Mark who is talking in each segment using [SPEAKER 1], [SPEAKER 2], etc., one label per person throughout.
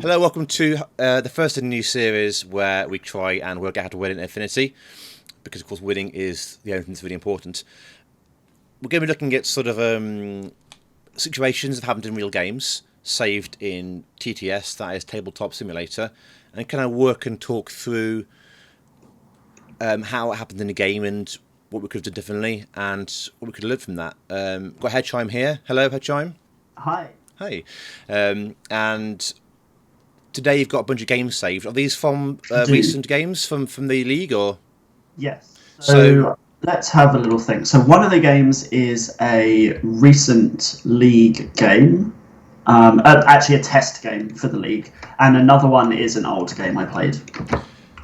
[SPEAKER 1] Hello, welcome to the first in a new series where we try and work out how to win in Infinity, because of course winning is the only thing that's really important. We're going to be looking at sort of situations that happened in real games, saved in TTS, that is Tabletop Simulator, and kind of work and talk through how it happened in the game and what we could have done differently and what we could have learned from that. Got Headchime here. Hello, Headchime.
[SPEAKER 2] Hi.
[SPEAKER 1] Hi. And today you've got a bunch of games saved. Are these from
[SPEAKER 2] Do.
[SPEAKER 1] recent games from the league, or?
[SPEAKER 2] Yes.
[SPEAKER 1] So-
[SPEAKER 2] So let's have a little think. So one of the games is a recent league game, actually a test game for the league, and another one is an old game I played.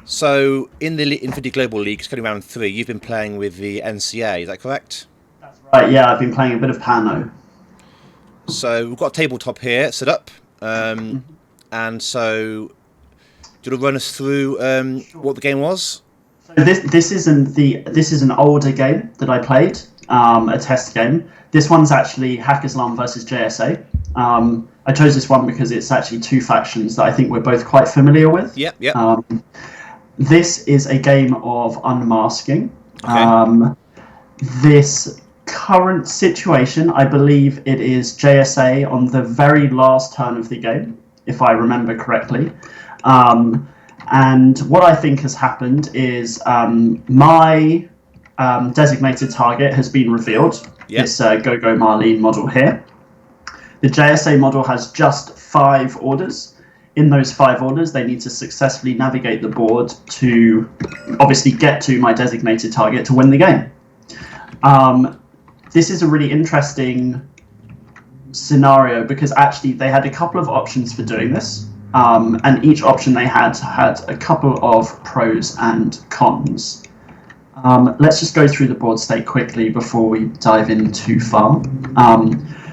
[SPEAKER 1] So in the Infinity Global League, it's going round 3. You've been playing with the NCA, is that correct?
[SPEAKER 2] That's right. Yeah, I've been playing a bit of Pano.
[SPEAKER 1] So we've got a tabletop here set up, and so do you want to run us through what the game was?
[SPEAKER 2] So this is an older game that I played, a test game. This one's actually Hackislam versus JSA. I chose this one because it's actually two factions that I think we're both quite familiar with.
[SPEAKER 1] Yeah.
[SPEAKER 2] This is a game of unmasking.
[SPEAKER 1] Okay.
[SPEAKER 2] This current situation, I believe it is JSA on the very last turn of the game, if I remember correctly. And what I think has happened is my designated target has been revealed.
[SPEAKER 1] Yep.
[SPEAKER 2] This Go-Go Marlene model here. The JSA model has just 5 orders. In those 5 orders, they need to successfully navigate the board to obviously get to my designated target to win the game. This is a really interesting scenario because actually they had a couple of options for doing this, and each option they had a couple of pros and cons. Let's just go through the board state quickly before we dive in too far.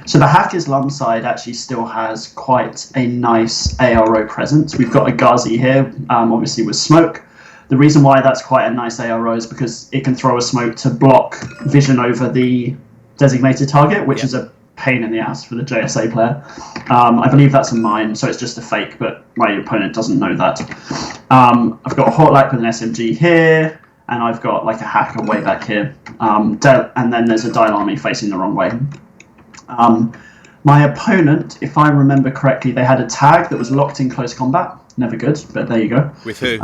[SPEAKER 2] So the Hackislam side actually still has quite a nice ARO presence. We've got a Ghazi here, obviously with smoke. The reason why that's quite a nice ARO is because it can throw a smoke to block vision over the designated target, which is a pain in the ass for the JSA player. I believe that's a mine, so it's just a fake, but my opponent doesn't know that. I've got a Hortlak with an SMG here, and I've got like a hacker way back here. And then there's a Dial Army facing the wrong way. My opponent, if I remember correctly, they had a tag that was locked in close combat. Never good, but there you go.
[SPEAKER 1] With who?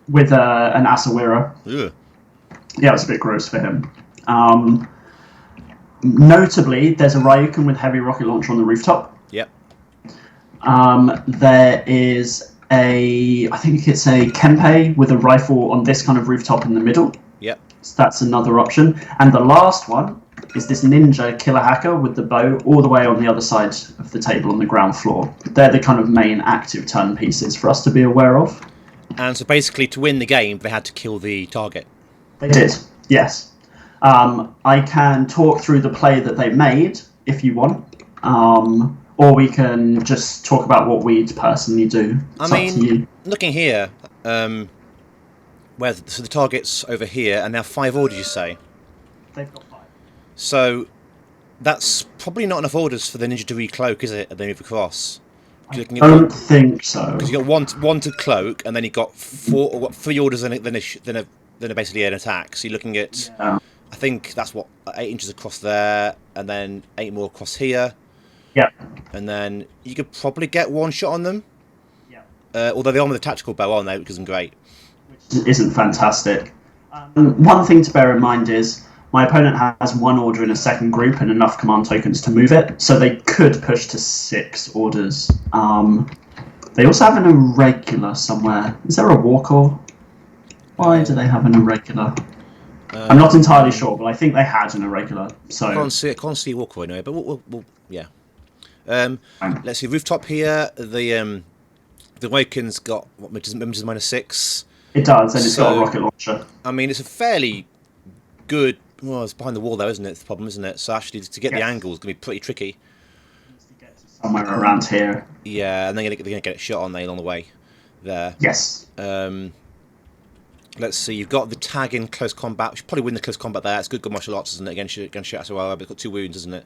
[SPEAKER 2] With an Asawira.
[SPEAKER 1] Ugh.
[SPEAKER 2] Yeah, it was a bit gross for him. Notably, there's a Ryukin with heavy rocket launcher on the rooftop.
[SPEAKER 1] Yep.
[SPEAKER 2] There is I think it's a Kempe with a rifle on this kind of rooftop in the middle.
[SPEAKER 1] Yep.
[SPEAKER 2] So that's another option. And the last one is this ninja killer hacker with the bow all the way on the other side of the table on the ground floor. They're the kind of main active turn pieces for us to be aware of.
[SPEAKER 1] And so basically to win the game, they had to kill the target.
[SPEAKER 2] They did, yes. I can talk through the play that they made, if you want. Or we can just talk about what we'd personally do. It's up to you.
[SPEAKER 1] Looking here, so the target's over here, and now 5 orders, you say?
[SPEAKER 2] They've got 5.
[SPEAKER 1] So that's probably not enough orders for the ninja to recloak, is it? And then move across.
[SPEAKER 2] I don't think so.
[SPEAKER 1] Because you got one to cloak, and then you got 3 orders, and then basically an attack. So you're looking at,
[SPEAKER 2] Yeah.
[SPEAKER 1] I think that's what 8 inches across there, and then 8 more across here.
[SPEAKER 2] Yeah.
[SPEAKER 1] And then you could probably get 1 shot on them.
[SPEAKER 2] Yeah.
[SPEAKER 1] Although they're on with a tactical bow, aren't they? Which isn't great.
[SPEAKER 2] Which isn't fantastic. One thing to bear in mind is my opponent has 1 order in a second group and enough command tokens to move it, so they could push to 6 orders. They also have an irregular somewhere. Is there a Warcore? Why do they have an irregular? I'm not entirely sure, but I think they had an irregular. So
[SPEAKER 1] I can't see a walkway anyway, but we'll yeah. Let's see, rooftop here. The Awaken's got what -6.
[SPEAKER 2] It does, and it's got a rocket launcher.
[SPEAKER 1] I mean, it's a fairly good. Well, it's behind the wall though, isn't it? It's the problem, isn't it? So actually, to get the angle is going to be pretty tricky.
[SPEAKER 2] Somewhere around here.
[SPEAKER 1] Yeah, and they're going to get it shot on there along the way. There.
[SPEAKER 2] Yes.
[SPEAKER 1] Let's see. You've got the tag in close combat. We should probably win the close combat there. It's good martial arts, isn't it? Against Asawara, but it's got 2 wounds, isn't it?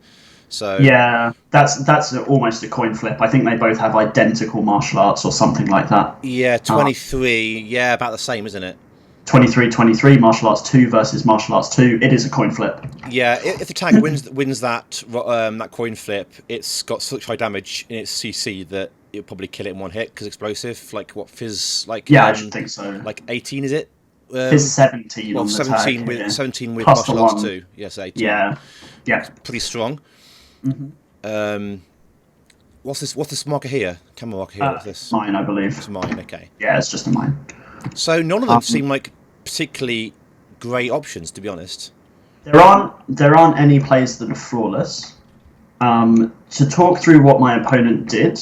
[SPEAKER 1] So
[SPEAKER 2] Yeah, that's almost a coin flip. I think they both have identical martial arts or something like that.
[SPEAKER 1] yeah, 23. Yeah, about the same, isn't it?
[SPEAKER 2] 23-23 martial arts 2 versus martial arts 2. It is a coin flip.
[SPEAKER 1] Yeah, if the tag wins that coin flip, it's got such high damage in its CC that it'll probably kill it in one hit because explosive. Like what Fizz like?
[SPEAKER 2] Yeah, I should think so.
[SPEAKER 1] Like 18 is it?
[SPEAKER 2] Fizz 17
[SPEAKER 1] Well,
[SPEAKER 2] on the
[SPEAKER 1] 17
[SPEAKER 2] tag,
[SPEAKER 1] with
[SPEAKER 2] yeah.
[SPEAKER 1] 17 with
[SPEAKER 2] Plus the
[SPEAKER 1] martial arts
[SPEAKER 2] one.
[SPEAKER 1] 2. Yes, 18.
[SPEAKER 2] Yeah,
[SPEAKER 1] Pretty strong. What's this? What's this marker here? Camera marker here. What's this?
[SPEAKER 2] mine, I believe.
[SPEAKER 1] It's mine. Okay.
[SPEAKER 2] Yeah, it's just a mine.
[SPEAKER 1] So none of them seem like particularly great options, to be honest.
[SPEAKER 2] There aren't any plays that are flawless. To talk through what my opponent did,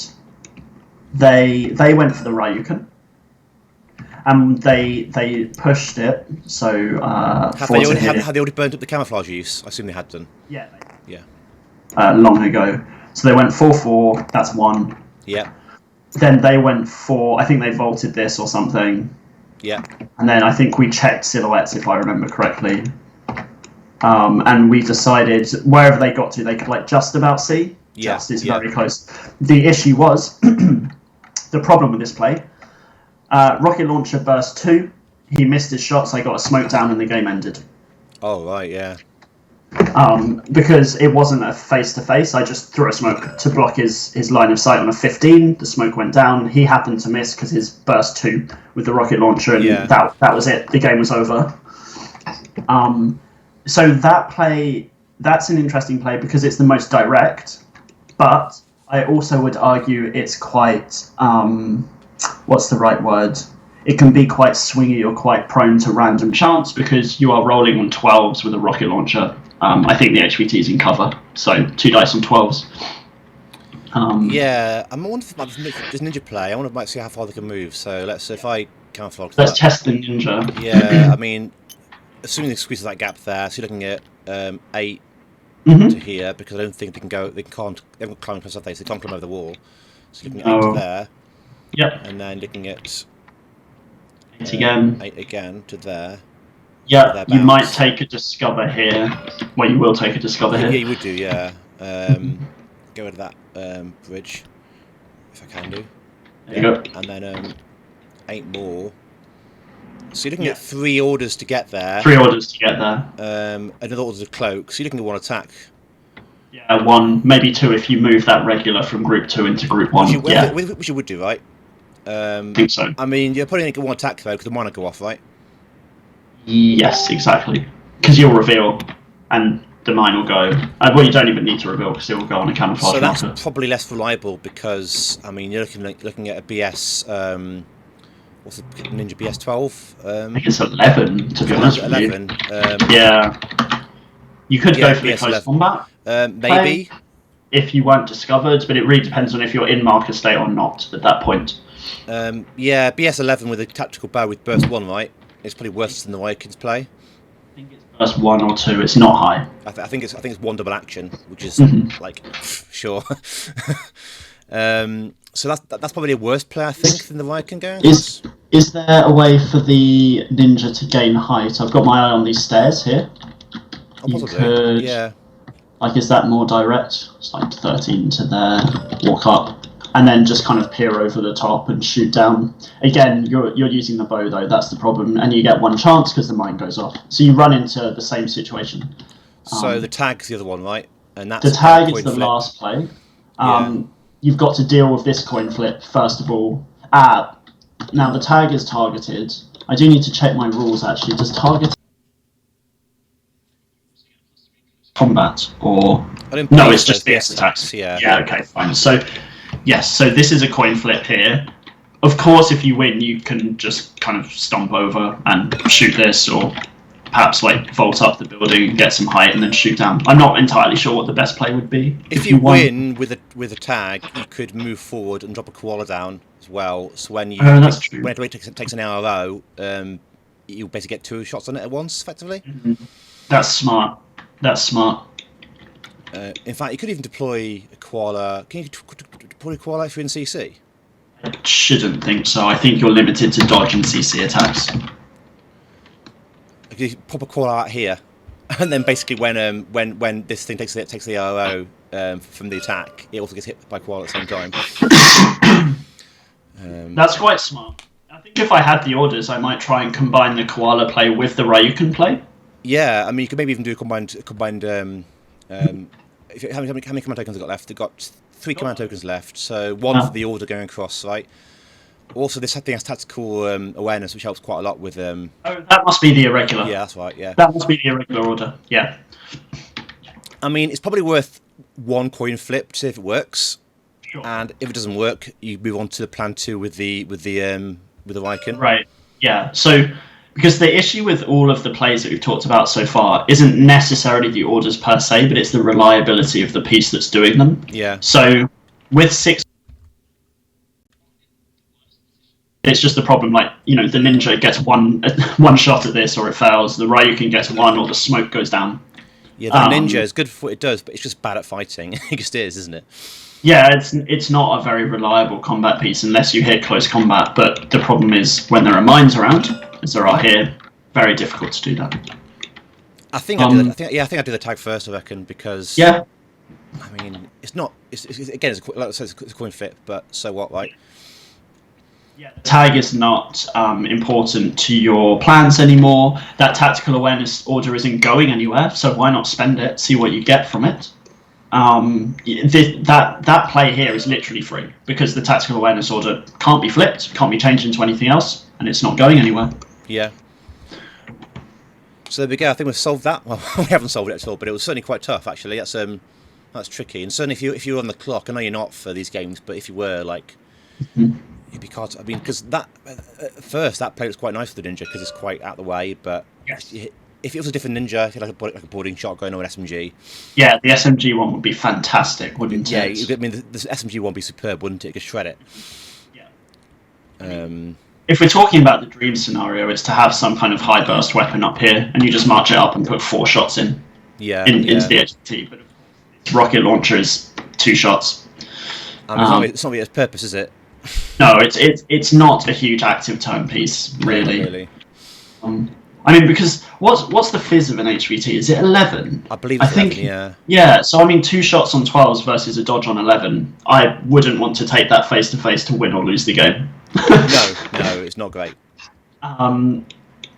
[SPEAKER 2] they went for the Ryuken. They pushed it. So
[SPEAKER 1] Have they already burnt up the camouflage use? I assume they had done.
[SPEAKER 2] Yeah.
[SPEAKER 1] Yeah.
[SPEAKER 2] Long ago. So they went 4-4. That's one.
[SPEAKER 1] Yeah.
[SPEAKER 2] Then they went for. I think they vaulted this or something.
[SPEAKER 1] Yeah.
[SPEAKER 2] And then I think we checked silhouettes, if I remember correctly. And we decided wherever they got to, they could just about see.
[SPEAKER 1] Yeah,
[SPEAKER 2] Just is very close. The issue was the problem with this play. Rocket launcher burst 2. He missed his shots. I got a smoke down, and the game ended.
[SPEAKER 1] Oh right, yeah.
[SPEAKER 2] Because it wasn't a face-to-face. I just threw a smoke to block his line of sight on a 15. The smoke went down. He happened to miss because his burst 2 with the rocket launcher, and that was it. The game was over. So that play, that's an interesting play because it's the most direct, but I also would argue it's quite, what's the right word? It can be quite swingy or quite prone to random chance because you are rolling on 12s with a rocket launcher. I think the HVT is in cover, so 2 dice on 12s.
[SPEAKER 1] Yeah, I'm wondering if this ninja play. I want to see how far they can move. So if I camouflage.
[SPEAKER 2] Let's test the ninja.
[SPEAKER 1] Yeah, I mean, assuming they squeeze that gap there, so you're looking at 8 to here because I don't think they can go. They haven't climbed across that face. They can't climb over the wall. So looking at 8 to there.
[SPEAKER 2] Yep.
[SPEAKER 1] And then looking at
[SPEAKER 2] 8 again.
[SPEAKER 1] 8 again to there.
[SPEAKER 2] Yeah, you might take a discover here. Well, you will take a discover here.
[SPEAKER 1] Yeah, you would do, yeah. Get rid of that bridge, if I can do.
[SPEAKER 2] There you go.
[SPEAKER 1] And then 8 more. So you're looking at 3 orders to get there.
[SPEAKER 2] 3 orders to get there.
[SPEAKER 1] Another order to cloak. So you're looking at 1 attack.
[SPEAKER 2] Yeah, 1, maybe 2 if you move that regular from group 2 into group 1.
[SPEAKER 1] Which you would do, right?
[SPEAKER 2] I think so.
[SPEAKER 1] I mean, you're probably going to get 1 attack though, because the mana go off, right?
[SPEAKER 2] Yes, exactly. Because you'll reveal, and the mine will go. Well, you don't even need to reveal because it will go on a camouflage
[SPEAKER 1] So that's
[SPEAKER 2] marker.
[SPEAKER 1] probably less reliable because I mean you're looking at a BS. What's the Ninja BS 12?
[SPEAKER 2] I think it's 11 to be honest with
[SPEAKER 1] 11.
[SPEAKER 2] you. Yeah. You could go for the
[SPEAKER 1] BS
[SPEAKER 2] close
[SPEAKER 1] 11.
[SPEAKER 2] combat.
[SPEAKER 1] Maybe.
[SPEAKER 2] If you weren't discovered, but it really depends on if you're in marker state or not at that point.
[SPEAKER 1] Yeah, BS 11 with a tactical bow with burst 1, right? It's probably worse than the Vikings play.
[SPEAKER 2] I think it's burst 1 or 2. It's not high.
[SPEAKER 1] I think it's 1 double action, which is like sure. So that's probably a worse play, I think, than the Viking going.
[SPEAKER 2] Is there a way for the ninja to gain height? I've got my eye on these stairs here.
[SPEAKER 1] You could, yeah.
[SPEAKER 2] Is that more direct? It's 13 to there, walk up, and then just kind of peer over the top and shoot down. Again, you're using the bow though, that's the problem, and you get 1 chance because the mine goes off. So you run into the same situation.
[SPEAKER 1] So the tag's the other one, right? And that's
[SPEAKER 2] the tag is the last play. You've got to deal with this coin flip first of all. Now the tag is targeted. I do need to check my rules actually. Does target combat or no? It's just BS attacks. Yeah. Okay. Fine. So yes. So this is a coin flip here. Of course, if you win, you can just kind of stomp over and shoot this, or perhaps vault up the building, get some height, and then shoot down. I'm not entirely sure what the best play would be.
[SPEAKER 1] If you win with a tag, you could move forward and drop a koala down as well. So when
[SPEAKER 2] that's true.
[SPEAKER 1] When it takes an arrow, you basically get 2 shots on it at once, effectively.
[SPEAKER 2] Mm-hmm. That's smart.
[SPEAKER 1] In fact, you could even deploy a koala. Can you deploy a koala if you're in CC?
[SPEAKER 2] I shouldn't think so. I think you're limited to dodge and CC attacks.
[SPEAKER 1] You pop a koala out here, and then basically when this thing takes the arrow, from the attack, it also gets hit by Koala at the same time.
[SPEAKER 2] That's quite smart. I think if I had the orders, I might try and combine the Koala play with the Ryuken play.
[SPEAKER 1] Yeah, I mean, you could maybe even do a combined. How many command tokens have got left? They've got 3 command tokens left, so one for the order going across, right? Also, this thing has tactical awareness, which helps quite a lot with.
[SPEAKER 2] Oh, that must be the irregular.
[SPEAKER 1] Yeah, that's right. Yeah,
[SPEAKER 2] that must be the irregular order. Yeah.
[SPEAKER 1] I mean, it's probably worth 1 coin flip to see if it works,
[SPEAKER 2] Sure.
[SPEAKER 1] and if it doesn't work, you move on to the plan 2 with the Ryuken.
[SPEAKER 2] Right. Yeah. So, because the issue with all of the plays that we've talked about so far isn't necessarily the orders per se, but it's the reliability of the piece that's doing them.
[SPEAKER 1] Yeah.
[SPEAKER 2] So, with 6, it's just a problem. Like, the ninja gets one shot at this, or it fails. The Ryuken gets 1, or the smoke goes down.
[SPEAKER 1] Yeah, the ninja is good for what it does, but it's just bad at fighting. It just is, isn't it?
[SPEAKER 2] Yeah, it's not a very reliable combat piece unless you hit close combat. But the problem is when there are mines around, as there are here, very difficult to do that.
[SPEAKER 1] I think I do that. I think I do the tag first. I reckon because
[SPEAKER 2] yeah,
[SPEAKER 1] I mean it's not. It's again, like I said, it's a coin flip, but so what, right?
[SPEAKER 2] Yeah, tag is not important to your plans anymore. That tactical awareness order isn't going anywhere, so why not spend it? See what you get from it. That play here is literally free because the tactical awareness order can't be flipped, can't be changed into anything else, and it's not going anywhere.
[SPEAKER 1] Yeah. So there we go. I think we've solved that. Well, we haven't solved it at all, but it was certainly quite tough. Actually, that's tricky. And certainly if you're on the clock, I know you're not for these games, but if you were, like, you'd be caught. I mean, because that at first that play was quite nice for the ninja because it's quite out of the way, but
[SPEAKER 2] yes.
[SPEAKER 1] If it was a different ninja, if you had like a boarding shotgun or an SMG.
[SPEAKER 2] Yeah, the SMG one would be fantastic, wouldn't it?
[SPEAKER 1] Yeah, I mean, the SMG one would be superb, wouldn't it? It could shred it.
[SPEAKER 2] Yeah.
[SPEAKER 1] If
[SPEAKER 2] we're talking about the dream scenario, it's to have some kind of high burst weapon up here, and you just march it up and put 4 shots in. Into the HT. But of course, rocket launcher is 2 shots.
[SPEAKER 1] It's not really its purpose, is it?
[SPEAKER 2] No, it's not a huge active turn piece, really.
[SPEAKER 1] Really.
[SPEAKER 2] I mean, because what's the fizz of an HVT? Is it 11?
[SPEAKER 1] I believe it's 11, yeah.
[SPEAKER 2] Yeah, so I mean, 2 shots on 12s versus a dodge on 11. I wouldn't want to take that face to face to win or lose the game.
[SPEAKER 1] No, it's not great.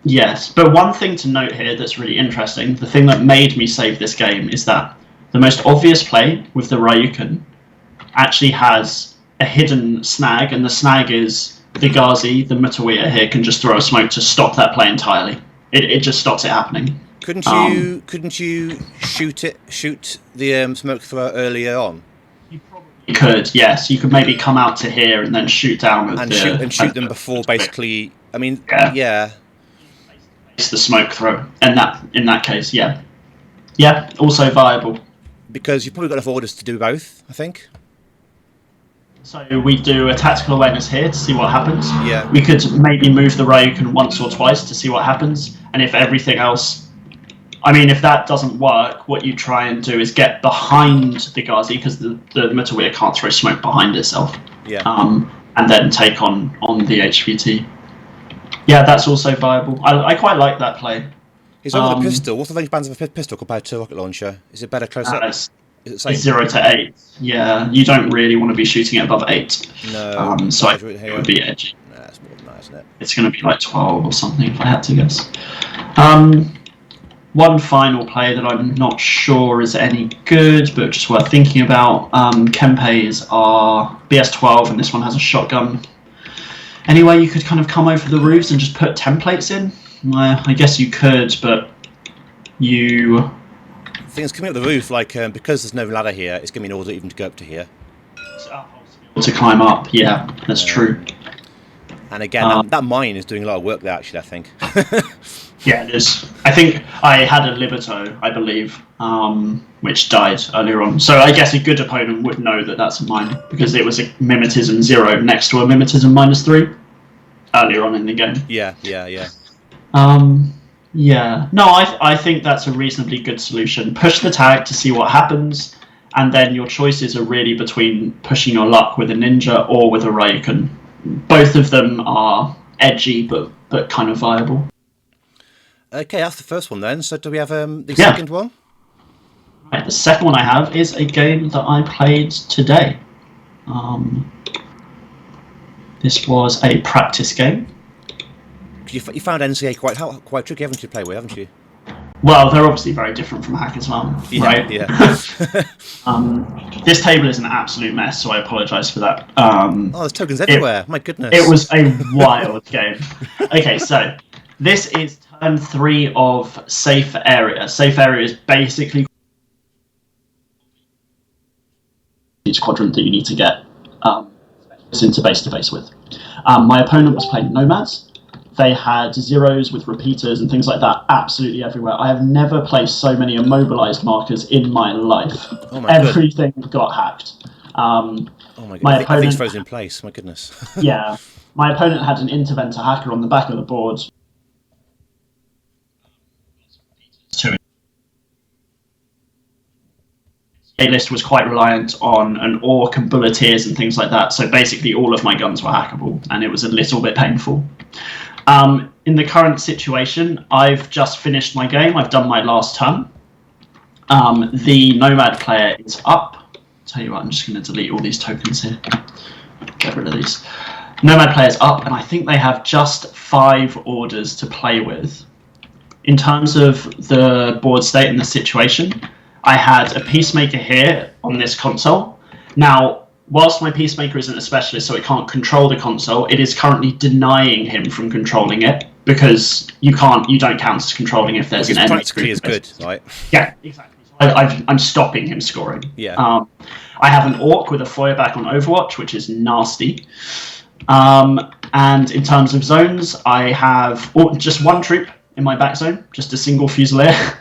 [SPEAKER 2] Yes, but one thing to note here that's really interesting, the thing that made me save this game is that the most obvious play with the Ryuken actually has a hidden snag, and the snag is the Ghazi, the Mutawiya here, can just throw a smoke to stop that play entirely. It just stops it happening.
[SPEAKER 1] Couldn't you shoot the smoke thrower earlier on?
[SPEAKER 2] You probably could, yes. You could maybe come out to here and then shoot down with
[SPEAKER 1] shoot them before basically. I mean, yeah.
[SPEAKER 2] It's the smoke throw, and in that case, yeah, also viable.
[SPEAKER 1] Because you've probably got enough orders to do both, I think.
[SPEAKER 2] So we do a tactical awareness here to see what happens.
[SPEAKER 1] Yeah.
[SPEAKER 2] We could maybe move the Ryuken once or twice to see what happens, and if everything else, I mean, if that doesn't work, what you try and do is get behind the Ghazi because the Mutawiya can't throw smoke behind itself.
[SPEAKER 1] Yeah.
[SPEAKER 2] And then take on the HVT. Yeah, that's also viable. I quite like that play.
[SPEAKER 1] Is that with a pistol? What's the range bands of a pistol compared to a rocket launcher? Is it better close up? Is it safe?
[SPEAKER 2] It's 0 to 8. Yeah, you don't really want to be shooting it above 8.
[SPEAKER 1] No.
[SPEAKER 2] So it would be edgy.
[SPEAKER 1] No, that's more than that, isn't it?
[SPEAKER 2] It's going to be like 12 or something if I had to guess. One final play that I'm not sure is any good, but just worth thinking about. Kempeis are BS12, and this one has a shotgun. Anyway, you could kind of come over the roofs and just put templates in. I guess you could, but you...
[SPEAKER 1] The thing is, coming up the roof, like because there's no ladder here, it's going to be an order even to go up to here.
[SPEAKER 2] To climb up, yeah, that's true.
[SPEAKER 1] And again, that mine is doing a lot of work there, actually, I think.
[SPEAKER 2] Yeah, it is. I think I had a Liberto, I believe, which died earlier on. So I guess a good opponent would know that that's a mine, because it was a Mimetism 0 next to a Mimetism -3 earlier on in the game.
[SPEAKER 1] Yeah.
[SPEAKER 2] Yeah. No, I think that's a reasonably good solution. Push the tag to see what happens, and then your choices are really between pushing your luck with a ninja or with a Ryuken. Both of them are edgy, but kind of viable.
[SPEAKER 1] Okay, that's the first one then. So do we have the second one?
[SPEAKER 2] Right, the second one I have is a game that I played today. This was a practice game.
[SPEAKER 1] You found NCA quite tricky, haven't you, to play with, haven't you?
[SPEAKER 2] Well, they're obviously very different from Hackers1, right?
[SPEAKER 1] Yeah.
[SPEAKER 2] This table is an absolute mess, so I apologise for that.
[SPEAKER 1] There's tokens everywhere. My goodness.
[SPEAKER 2] It was a wild game. Okay, so this is turn 3 of Safe Area. Safe Area is basically each quadrant that you need to get into face-to-face with. My opponent was playing Nomads. They had zeros with repeaters and things like that absolutely everywhere. I have never placed so many immobilized markers in my life. Everything got hacked.
[SPEAKER 1] Oh my god! Everything's frozen in place. My goodness.
[SPEAKER 2] Yeah, my opponent had an Interventor hacker on the back of the board. A list was quite reliant on an Orc and Bulleteers and things like that. So basically, all of my guns were hackable, and it was a little bit painful. In the current situation, I've just finished my game. I've done my last turn. The Nomad player is up. I'll tell you what, I'm just going to delete all these tokens here. Get rid of these. Nomad player's up, and I think they have just 5 orders to play with. In terms of the board state and the situation, I had a Peacemaker here on this console. Now, whilst my Peacemaker isn't a specialist, so it can't control the console, it is currently denying him from controlling it because you don't count as controlling if there's an enemy.
[SPEAKER 1] Practically is good, right?
[SPEAKER 2] Yeah, exactly. So I'm stopping him scoring.
[SPEAKER 1] Yeah.
[SPEAKER 2] I have an Orc with a Feuerback on Overwatch, which is nasty. And in terms of zones, I have just 1 troop in my back zone, just a single Fusilier.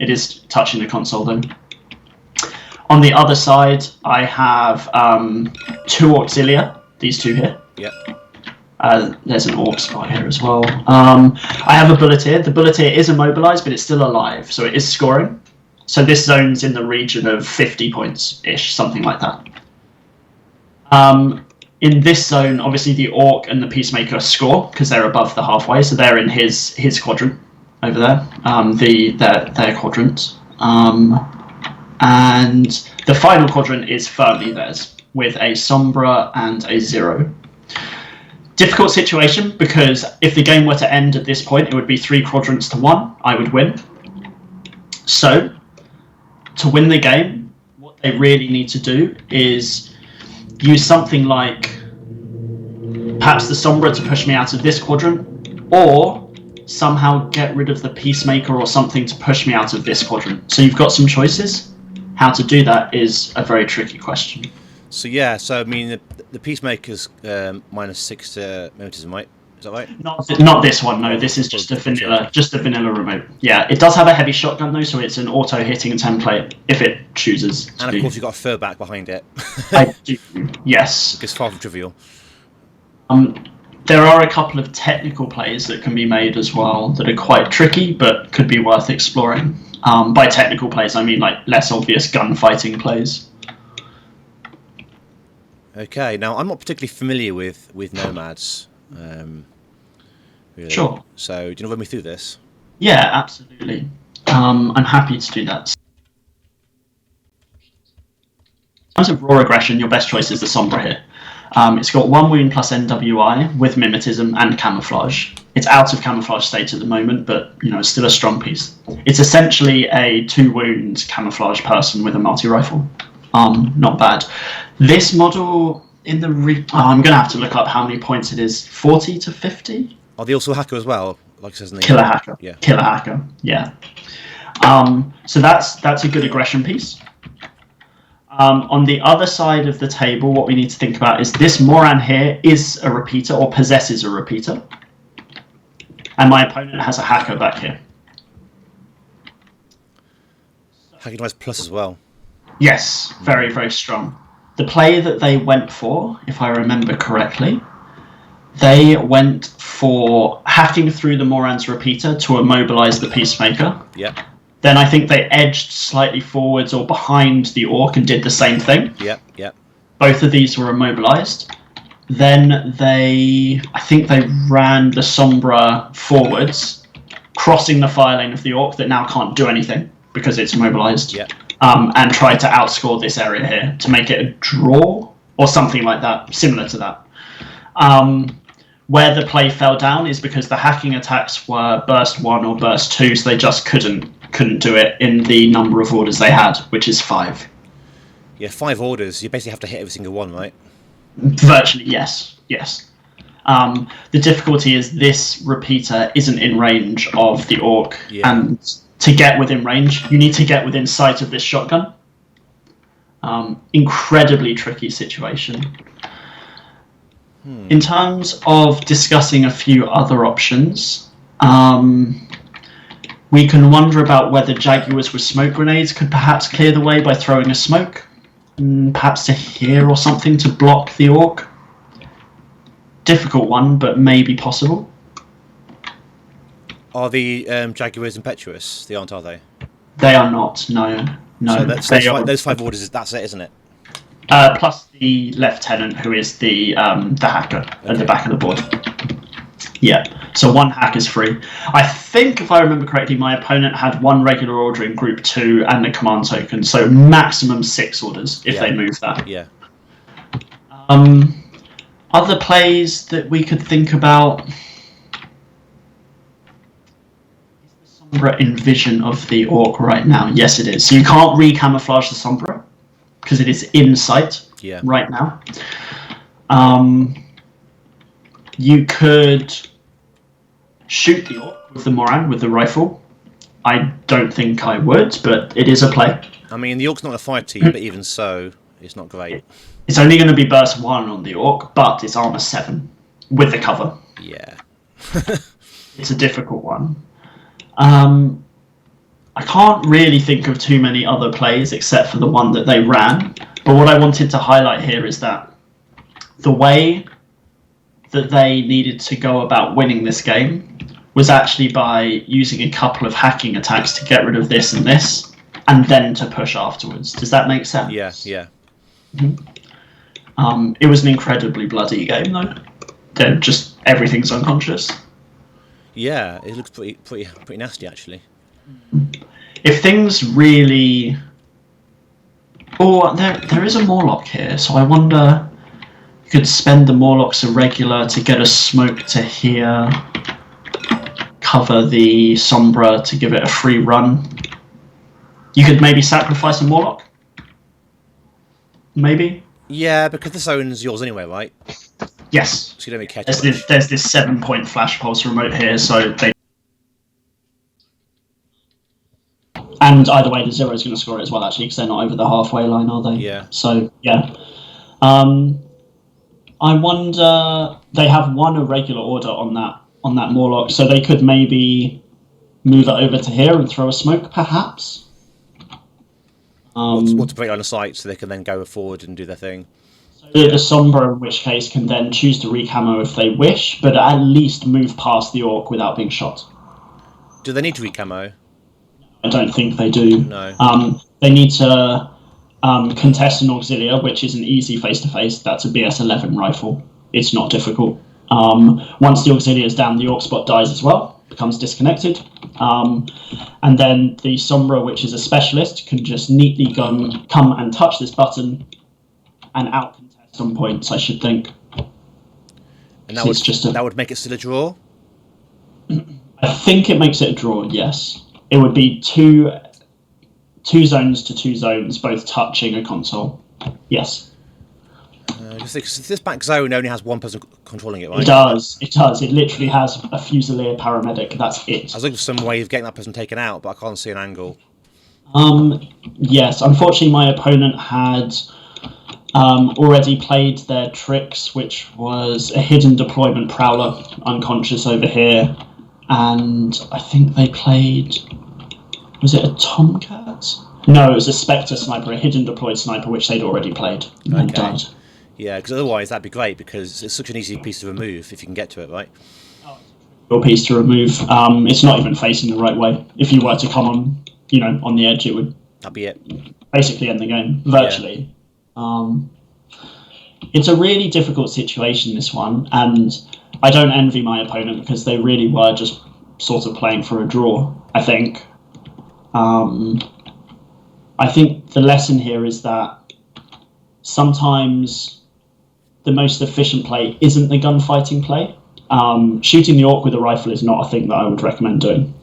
[SPEAKER 2] It is touching the console though. On the other side, I have 2 Auxilia, these 2 here.
[SPEAKER 1] Yep.
[SPEAKER 2] There's an Orc spot here as well. I have a Bulleteer. The Bulleteer is immobilized, but it's still alive, so it is scoring. So this zone's in the region of 50 points-ish, something like that. In this zone, obviously the Orc and the Peacemaker score, because they're above the halfway, so they're in his quadrant over there, their quadrant. And the final quadrant is firmly theirs, with a Sombra and a 0. Difficult situation, because if the game were to end at this point, it would be 3 quadrants to 1. I would win. So, to win the game, what they really need to do is use something like perhaps the Sombra to push me out of this quadrant, or somehow get rid of the Peacemaker or something to push me out of this quadrant. So you've got some choices. How to do that is a very tricky question.
[SPEAKER 1] So yeah, I mean the Peacemaker's -6 to Momentism, right? Is that right?
[SPEAKER 2] Not this one. No, this is just a vanilla remote. Yeah, it does have a heavy shotgun though, so it's an auto hitting template if it chooses.
[SPEAKER 1] And of course, you've got a Furback behind it.
[SPEAKER 2] I do. Yes.
[SPEAKER 1] It's far from trivial.
[SPEAKER 2] There are a couple of technical plays that can be made as well that are quite tricky, but could be worth exploring. By technical plays, I mean like less obvious gunfighting plays.
[SPEAKER 1] Okay, now I'm not particularly familiar with Nomads. Really.
[SPEAKER 2] Sure.
[SPEAKER 1] So, do you know run me through this?
[SPEAKER 2] Yeah, absolutely. I'm happy to do that. In terms of raw aggression, your best choice is the Sombra here. It's got 1 wound plus NWI with mimetism and camouflage. It's out of camouflage state at the moment, but it's still a strong piece. It's essentially a 2 wound camouflage person with a multi-rifle. Not bad. This model in the I'm going to have to look up how many points it is. 40 to 50?
[SPEAKER 1] Are they also a hacker as well? Like it says in the
[SPEAKER 2] Killer hacker.
[SPEAKER 1] Yeah.
[SPEAKER 2] Killer hacker. Yeah. So that's a good aggression piece. On the other side of the table, what we need to think about is this Moran here is a repeater or possesses a repeater. And my opponent has a hacker back here.
[SPEAKER 1] Hacking Device Plus as well.
[SPEAKER 2] Yes, very, very strong. The play that they went for, if I remember correctly, they went for hacking through the Moran's repeater to immobilize the Peacemaker.
[SPEAKER 1] Yep.
[SPEAKER 2] Then I think they edged slightly forwards or behind the Orc and did the same thing.
[SPEAKER 1] Yep.
[SPEAKER 2] Both of these were immobilized. Then I think they ran the Sombra forwards, crossing the fire lane of the Orc that now can't do anything. because it's mobilized,
[SPEAKER 1] Yeah.
[SPEAKER 2] and try to outscore this area here to make it a draw or something like that, similar to that. Where the play fell down is because the hacking attacks were burst 1 or burst 2, so they just couldn't do it in the number of orders they had, which is 5.
[SPEAKER 1] Yeah, 5 orders. You basically have to hit every single one, right?
[SPEAKER 2] Virtually, yes. The difficulty is this repeater isn't in range of the orc, and to get within range, you need to get within sight of this shotgun. Incredibly tricky situation. In terms of discussing a few other options, we can wonder about whether Jaguars with smoke grenades could perhaps clear the way by throwing a smoke, perhaps to here or something to block the orc. Difficult one, but maybe possible.
[SPEAKER 1] Are the Jaguars impetuous? They aren't, are they?
[SPEAKER 2] They are not. No.
[SPEAKER 1] So those 5 orders. That's it, isn't it?
[SPEAKER 2] Plus the lieutenant, who is the hacker at the back of the board. Yeah. So 1 hack is free. I think, if I remember correctly, my opponent had 1 regular order in group 2 and a command token. So maximum 6 orders if they move that.
[SPEAKER 1] Yeah.
[SPEAKER 2] Other plays that we could think about. Is the Sombra in vision of the orc right now? Yes, it is. So you can't re-camouflage the Sombra because it is in sight right now. You could shoot the orc with the Moran with the rifle. I don't think I would, but it is a play.
[SPEAKER 1] I mean, the orc's not a 5 team, but even so, it's not great.
[SPEAKER 2] It's only going to be burst 1 on the orc, but it's armor 7 with the cover.
[SPEAKER 1] Yeah.
[SPEAKER 2] It's a difficult one. I can't really think of too many other plays except for the one that they ran. But what I wanted to highlight here is that the way that they needed to go about winning this game was actually by using a couple of hacking attacks to get rid of this and this, and then to push afterwards. Does that make sense?
[SPEAKER 1] Yeah.
[SPEAKER 2] It was an incredibly bloody game, though. They're just everything's unconscious.
[SPEAKER 1] Yeah, it looks pretty nasty, actually.
[SPEAKER 2] If things really... there is a Morlock here, so I wonder... You could spend the Morlocks irregular to get a smoke to here, cover the Sombra to give it a free run. You could maybe sacrifice a Morlock? Maybe?
[SPEAKER 1] Yeah, because this owns yours anyway, right?
[SPEAKER 2] Yes.
[SPEAKER 1] So you don't really care.
[SPEAKER 2] There's this 7-point flash pulse remote here, so they... And either way, the 0 is going to score it as well, actually, because they're not over the halfway line, are they?
[SPEAKER 1] Yeah.
[SPEAKER 2] So, yeah. I wonder... They have 1 irregular order on that Morlock, so they could maybe move it over to here and throw a smoke, perhaps?
[SPEAKER 1] What to break line of sight so they can then go forward and do their thing.
[SPEAKER 2] So the Sombra, in which case, can then choose to recamo if they wish, but at least move past the orc without being shot.
[SPEAKER 1] Do they need to recamo?
[SPEAKER 2] I don't think they do.
[SPEAKER 1] No.
[SPEAKER 2] They need to contest an Auxilia, which is an easy face-to-face. That's a BS-11 rifle. It's not difficult. Once the Auxilia is down, the Orc spot dies as well, becomes disconnected. And then the Sombra, which is a specialist, can just neatly come and touch this button and out-contest on points, I should think.
[SPEAKER 1] And that would make it still a draw?
[SPEAKER 2] I think it makes it a draw, yes. It would be two zones to 2 zones, both touching a console. Yes.
[SPEAKER 1] This back zone only has 1 person controlling it, right?
[SPEAKER 2] It does. It literally has a Fusilier paramedic. That's it.
[SPEAKER 1] I was looking for some way of getting that person taken out, but I can't see an angle.
[SPEAKER 2] Yes. Unfortunately, my opponent had already played their tricks, which was a hidden deployment prowler, unconscious over here, and I think they played... Was it a Tomcat? No, it was a Spectre sniper, a hidden deployed sniper, which they'd already played and died.
[SPEAKER 1] Yeah, because otherwise that'd be great, because it's such an easy piece to remove if you can get to it, right?
[SPEAKER 2] Your piece to remove. It's not even facing the right way. If you were to come on the edge, it would...
[SPEAKER 1] That'd be it.
[SPEAKER 2] Basically end the game, virtually. Yeah. It's a really difficult situation, this one, and I don't envy my opponent because they really were just sort of playing for a draw, I think. I think the lesson here is that sometimes the most efficient play isn't the gunfighting play. Shooting the orc with a rifle is not a thing that I would recommend doing.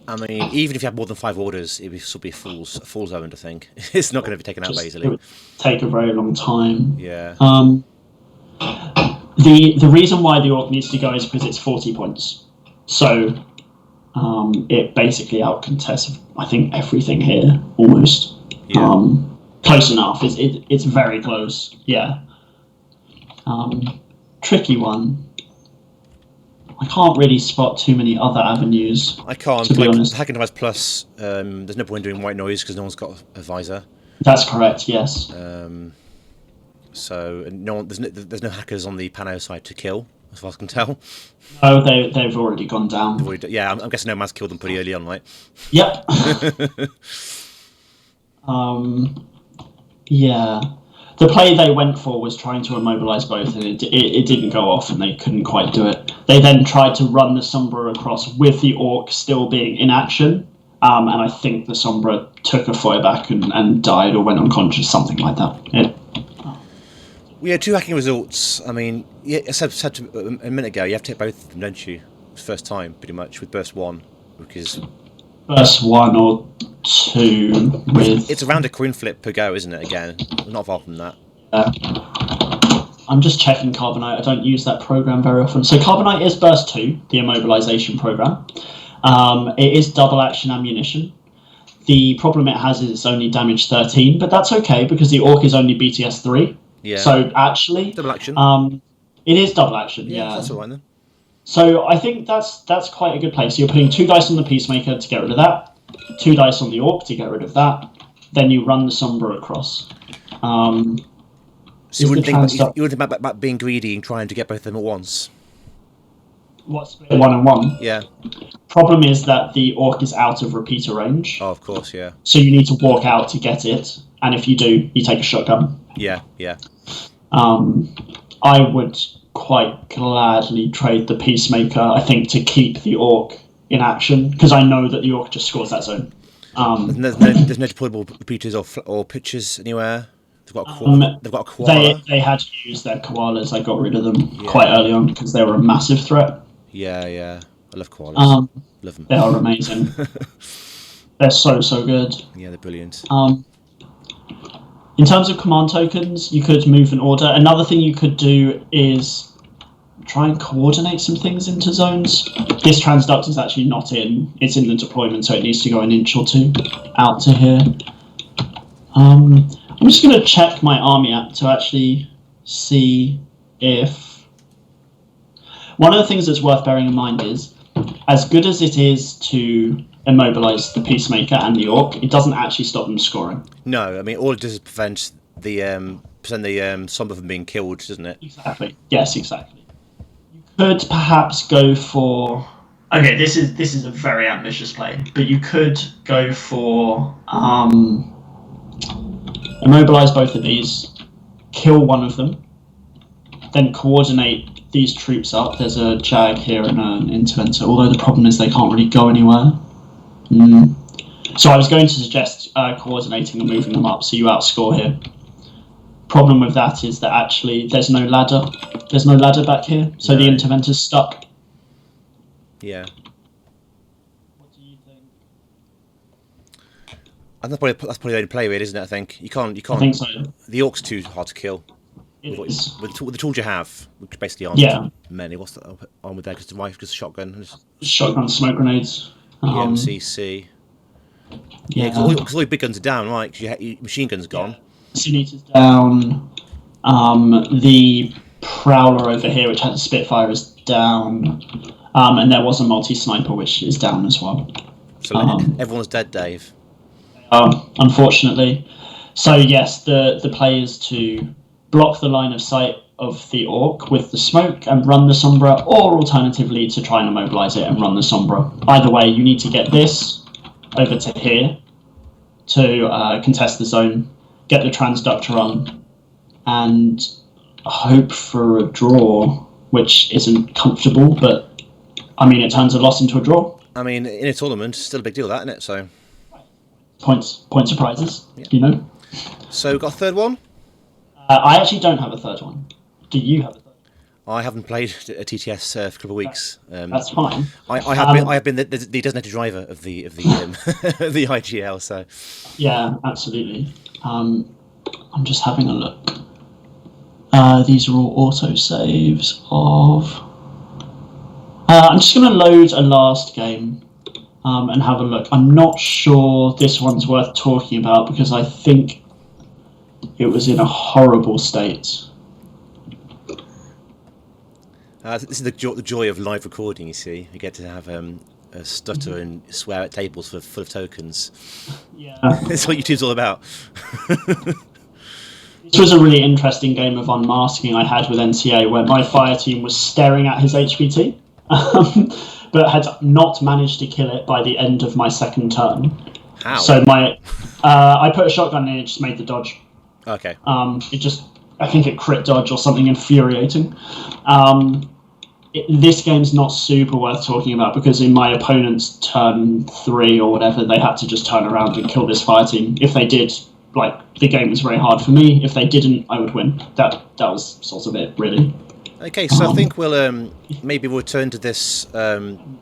[SPEAKER 1] I mean, even if you have more than 5 orders, it would still be a fool's errand, I think. It's not going to be taken out by
[SPEAKER 2] It
[SPEAKER 1] easily.
[SPEAKER 2] would take a very long time.
[SPEAKER 1] Yeah.
[SPEAKER 2] The reason why the orc needs to go is because it's 40 points. So it basically outcontests, I think, everything here, almost.
[SPEAKER 1] Yeah.
[SPEAKER 2] Close enough. It's very close, yeah. Tricky one. I can't really spot too many other avenues.
[SPEAKER 1] I can't.
[SPEAKER 2] To be honest.
[SPEAKER 1] Hacking device plus, there's no point in doing white noise because no one's got a visor.
[SPEAKER 2] That's correct, yes.
[SPEAKER 1] So there's no hackers on the Pano side to kill, as far as I can tell.
[SPEAKER 2] No, they've already gone down.
[SPEAKER 1] Yeah, I'm guessing no man's killed them pretty early on, right?
[SPEAKER 2] Yep. Yeah. The play they went for was trying to immobilize both, and it didn't go off, and they couldn't quite do it. They then tried to run the Sombra across with the orc still being in action, and I think the Sombra took a foy back and died or went unconscious, something like that.
[SPEAKER 1] We had 2 hacking results. I mean, yeah, I said a minute ago, you have to hit both of them, don't you? First time, pretty much, with burst 1, because
[SPEAKER 2] Burst 1 or 2 with...
[SPEAKER 1] It's around a coin flip per go, isn't it, again? Not far from that.
[SPEAKER 2] I'm just checking Carbonite. I don't use that program very often. So Carbonite is burst 2, the immobilization program. It is double action ammunition. The problem it has is it's only damage 13, but that's okay because the orc is only BTS 3.
[SPEAKER 1] Yeah.
[SPEAKER 2] So actually...
[SPEAKER 1] Double action.
[SPEAKER 2] It is double action, yeah.
[SPEAKER 1] That's alright then.
[SPEAKER 2] So I think that's quite a good play. So you're putting 2 dice on the Peacemaker to get rid of that, 2 dice on the Orc to get rid of that, then you run the Sombra across.
[SPEAKER 1] So you wouldn't think about being greedy and trying to get both of them at once?
[SPEAKER 2] What, split 1 and 1?
[SPEAKER 1] Yeah.
[SPEAKER 2] Problem is that the Orc is out of repeater range.
[SPEAKER 1] Oh, of course, yeah.
[SPEAKER 2] So you need to walk out to get it, and if you do, you take a shotgun.
[SPEAKER 1] Yeah.
[SPEAKER 2] I would quite gladly trade the Peacemaker, I think, to keep the Orc in action, because I know that the Orc just scores that zone.
[SPEAKER 1] There's no deployable repeaters or pitchers anywhere? They've got a koala?
[SPEAKER 2] They had to use their koalas. I got rid of them quite early on because they were a massive threat.
[SPEAKER 1] Yeah. I love koalas. Love them.
[SPEAKER 2] They are amazing. They're so good.
[SPEAKER 1] Yeah, they're brilliant.
[SPEAKER 2] In terms of command tokens, you could move an order. Another thing you could do is try and coordinate some things into zones. This transduct is actually not in. It's in the deployment, so it needs to go an inch or 2 out to here. I'm just going to check my army app to actually see if... One of the things that's worth bearing in mind is, as good as it is to immobilize the Peacemaker and the Orc, it doesn't actually stop them scoring.
[SPEAKER 1] No, I mean, all it does is prevent the Sombra from being killed, doesn't it?
[SPEAKER 2] Exactly. Yes, exactly. You could perhaps go for... Okay, this is a very ambitious play, but you could go for immobilize both of these, kill one of them, then coordinate these troops up. There's a Jag here and an Interventor, although the problem is they can't really go anywhere. So I was going to suggest coordinating and moving them up so you outscore here. Problem with that is that actually there's no ladder. There's no ladder back here, so the Interventor's stuck.
[SPEAKER 1] Yeah.
[SPEAKER 2] What do you think?
[SPEAKER 1] I think that's probably the only play, really, isn't it? I think you can't.
[SPEAKER 2] I think so.
[SPEAKER 1] The Orc's too hard to kill.
[SPEAKER 2] With
[SPEAKER 1] the tools you have, which basically aren't many. What's the armor there? Because the rifle, just a shotgun.
[SPEAKER 2] Shotgun, smoke grenades.
[SPEAKER 1] MCC. Yeah, because all your big guns are down, right? Because your machine gun's gone.
[SPEAKER 2] Cineator's down. The Prowler over here, which has a Spitfire, is down. And there was a multi-sniper, which is down as well.
[SPEAKER 1] So everyone's dead, Dave.
[SPEAKER 2] Unfortunately. So yes, the play is to block the line of sight of the Orc with the smoke and run the Sombra, or alternatively to try and immobilize it and run the Sombra. Either way, you need to get this over to here to contest the zone, get the transductor on, and hope for a draw, which isn't comfortable, but I mean, it turns a loss into a draw.
[SPEAKER 1] I mean, in a tournament, still a big deal, that, isn't it? So,
[SPEAKER 2] Points of prizes, you know.
[SPEAKER 1] so got a third one?
[SPEAKER 2] I actually don't have a third one. Do you have a third one?
[SPEAKER 1] I haven't played a TTS for a couple of weeks.
[SPEAKER 2] That's fine.
[SPEAKER 1] I have been the designated driver of the the IGL. So
[SPEAKER 2] Yeah, absolutely. I'm just having a look. These are all auto saves of. I'm just going to load a last game and have a look. I'm not sure this one's worth talking about because I think it was in a horrible state.
[SPEAKER 1] this is the joy of live recording. You see, you get to have a stutter and swear at tables full of tokens.
[SPEAKER 2] Yeah.
[SPEAKER 1] That's what YouTube's all about.
[SPEAKER 2] This was a really interesting game of unmasking I had with NCA where my fire team was staring at his HPT, but had not managed to kill it by the end of my second turn.
[SPEAKER 1] How?
[SPEAKER 2] So I put a shotgun in and it just made the dodge.
[SPEAKER 1] Okay.
[SPEAKER 2] I think it crit dodge or something infuriating. This game's not super worth talking about because in my opponent's turn 3 or whatever, they had to just turn around and kill this fire team. If they did, the game was very hard for me. If they didn't, I would win. That was sort of it, really.
[SPEAKER 1] Okay, so I think we'll maybe we'll return to this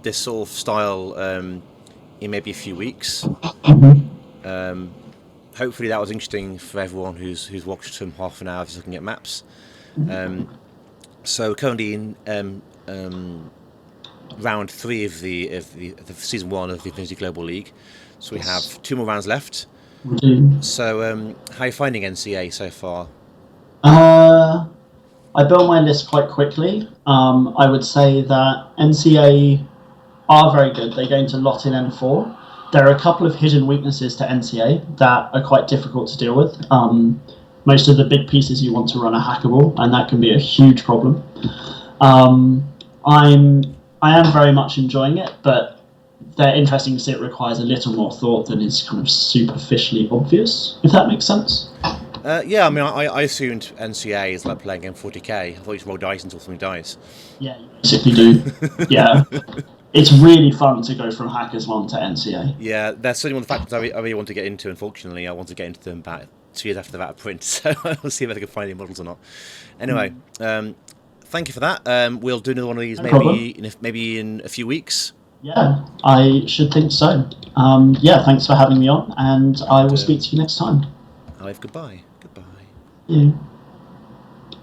[SPEAKER 1] this sort of style in maybe a few weeks. Hopefully that was interesting for everyone who's watched from half an hour just looking at maps. So currently in round 3 of the season 1 of the Infinity Global League. So we have 2 more rounds left. So how are you finding NCA so far?
[SPEAKER 2] I built my list quite quickly. I would say that NCA are very good. They go into lot in N4. There are a couple of hidden weaknesses to NCA that are quite difficult to deal with. Most of the big pieces you want to run are hackable, and that can be a huge problem. I am very much enjoying it, but they're interesting to see it requires a little more thought than is kind of superficially obvious, if that makes sense.
[SPEAKER 1] Yeah, I mean, I assumed NCA is like playing M40K. I thought you just roll dice until something dies.
[SPEAKER 2] Yeah, you basically do. Yeah. It's really fun to go from Hackers 1 to NCA.
[SPEAKER 1] Yeah, that's certainly one of the factors I really want to get into. Unfortunately, I want to get into them about 2 years after they're out of print, so we'll see if I can find any models or not. Anyway, thank you for that. We'll do another one of these maybe in a few weeks.
[SPEAKER 2] Yeah, I should think so. Yeah, thanks for having me on, and I will speak to you next time.
[SPEAKER 1] Goodbye. Goodbye.
[SPEAKER 2] Yeah.